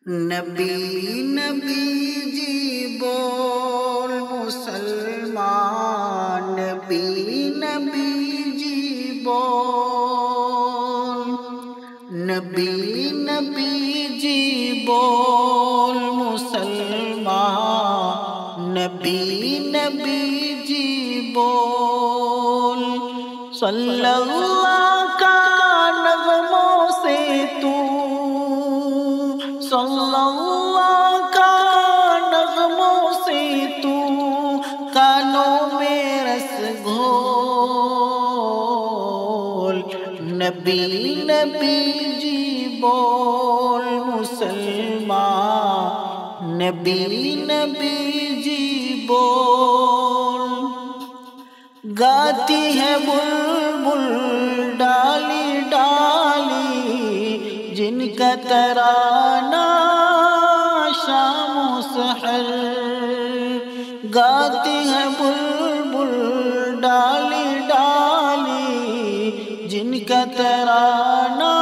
نبی نبی جی بول مسلمان، نبی نبی جی بول، نبی نبی جی بول مسلمان، نبی نبی جی بول، صلی اللہ کا نغموں سے تو، صلی اللہ کا نغموں سے تو، کانوں میں رس گھول، نبی نبی جی بول مسلمان، نبی نبی جی بول، گاتی ہے بلبل ڈالی ڈالی جن کا ترانہ شام و سحر، گاتی ہے بلبل ڈالی ڈالی جن کا ترانہ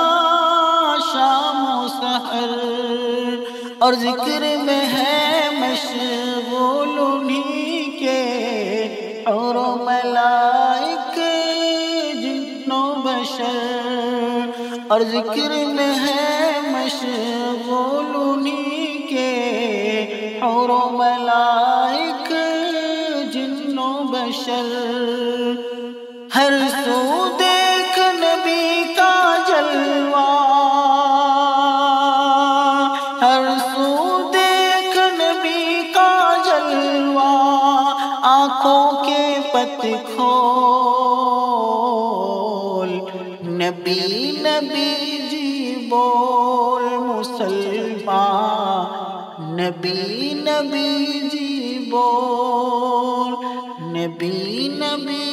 شام و سحر، اور ذکر میں ہے مشغول انہی کے حور و ملائک جن و بشر، اور ذکر میں ہے مشغول انہی کے حور و ملائک جن و بشر، ہر سو دیکھ نبی کا جلوہ، ہر سو دیکھ نبی کا جلوہ، آنکھوں کے پت کھول، نبی نبی جی بول مسلمان، نبی نبی جی بول، نبی نبی